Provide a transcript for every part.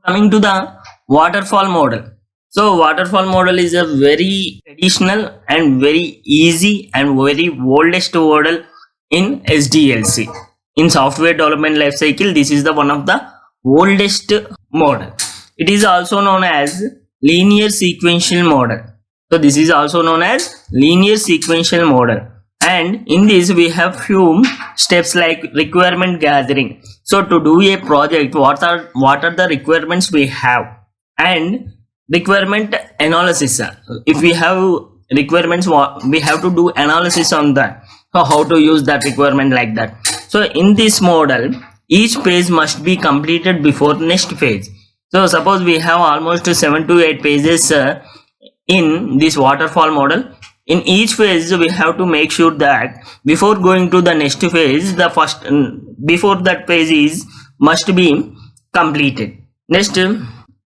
Coming to the waterfall model. So waterfall model is a very traditional and very easy and very oldest model in SDLC. In software development lifecycle, this is the one of the oldest model. It is also known as linear sequential model. So this is also known as linear sequential model. And in this we have few steps like requirement gathering. So to do a project, what are the requirements we have, and requirement analysis. If we have requirements, we have to do analysis on that. So how to use that requirement like that. So in this model, each phase must be completed before next phase. So suppose we have almost 7 to 8 pages in this waterfall model. In each phase we have to make sure that before going to the next phase, the first before that phase is must be completed. Next,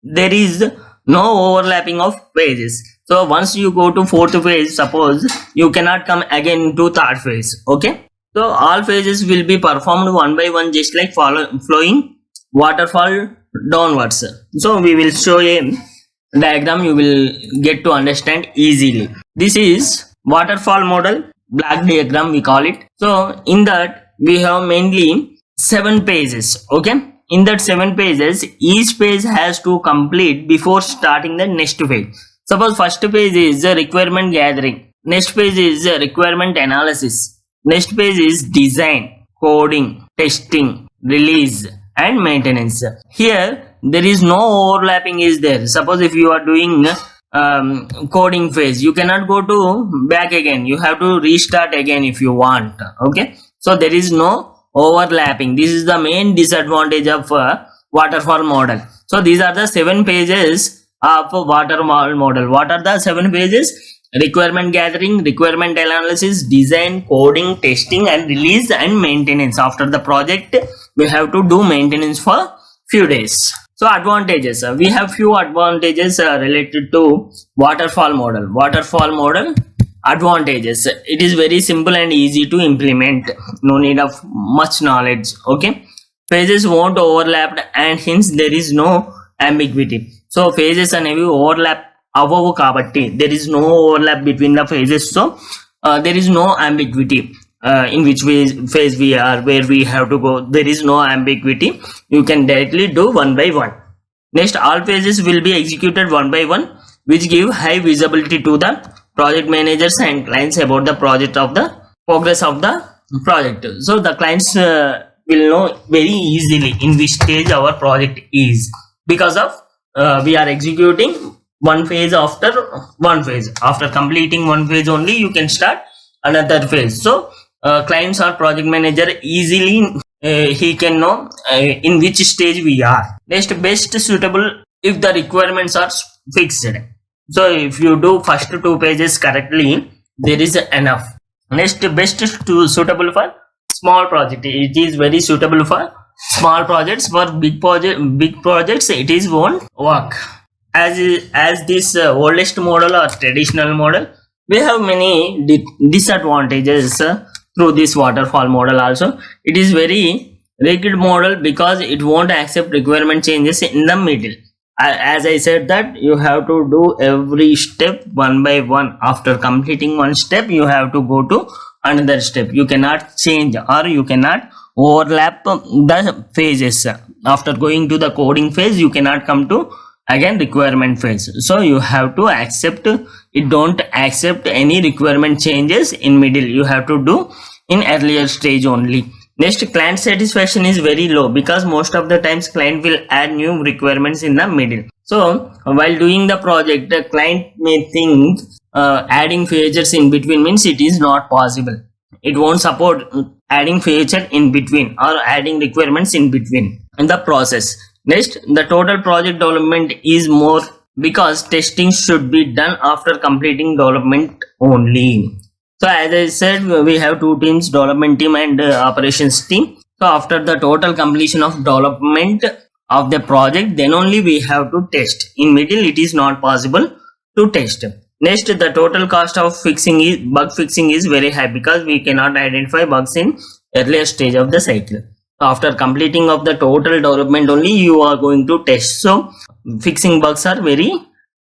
there is no overlapping of phases. So once you go to fourth phase, suppose you cannot come again to third phase. Okay, so all phases will be performed one by one, just like flowing waterfall downwards. So we will show a diagram, you will get to understand easily. This is waterfall model, black diagram we call it. So in that we have mainly 7 pages. Okay, in that 7 pages, each page has to complete before starting the next phase. Suppose first page is the requirement gathering, next page is the requirement analysis, next page is design, coding, testing, release and maintenance. Here there is no overlapping is there. Suppose if you are doing coding phase, you cannot go to back again, you have to restart again if you want. Okay, so there is no overlapping. This is the main disadvantage of waterfall model. So these are the 7 pages of waterfall model. What are the 7 pages? Requirement gathering, requirement analysis, design, coding, testing and release and maintenance. After the project we have to do maintenance for few days. So advantages, we have few advantages related to waterfall model. Waterfall model advantages: it is very simple and easy to implement, no need of much knowledge. Okay, phases won't overlap and hence there is no ambiguity. So phases అనేవి overlap అవ్వవు కాబట్టి there is no overlap between the phases. So there is no ambiguity in which phase we are, where we have to go. There is no ambiguity, you can directly do one by one. Next, all phases will be executed one by one, which give high visibility to the project managers and clients about the project of the progress of the project. So the clients will know very easily in which stage our project is, because of we are executing one phase after one phase. After completing one phase only you can start another phase. So clients or project manager easily he can know in which stage we are. Next, best suitable if the requirements are fixed. So if you do first 2 pages correctly, there is enough. Next, best suitable for small project. It is very suitable for small projects. For big projects it is won't work. As this oldest model or traditional model, we have many disadvantages through this waterfall model also. It is very rigid model because it won't accept requirement changes in the middle. As I said that you have to do every step one by one. After completing one step you have to go to another step. You cannot change or you cannot overlap the phases. After going to the coding phase you cannot come to again requirement phase. So you have to accept it, don't accept any requirement changes in middle, you have to do in earlier stage only. Next, client satisfaction is very low because most of the times client will add new requirements in the middle. So while doing the project, the client may think adding features in between means it is not possible. It won't support adding feature in between or adding requirements in between in the process. Next, the total project development is more because testing should be done after completing development only. So as I said, we have 2 teams, development team and operations team. So after the total completion of development of the project, then only we have to test. In middle it is not possible to test. Next, the total cost of bug fixing is very high because we cannot identify bugs in earlier stage of the cycle. After completing of the total development only you are going to test. So fixing bugs are very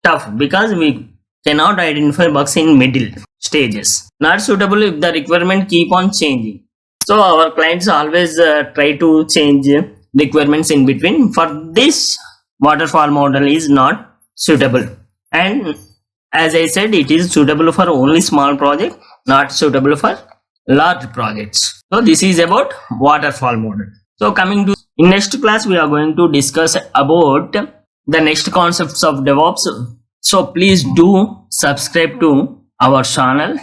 tough because we cannot identify bugs in middle stages. Not suitable if the requirement keep on changing. So our clients always try to change requirements in between. For this, waterfall model is not suitable, and as I said, it is suitable for only small project, not suitable for large projects. So this is about waterfall model. So coming to in next class, we are going to discuss about the next concepts of DevOps. So please do subscribe to our channel.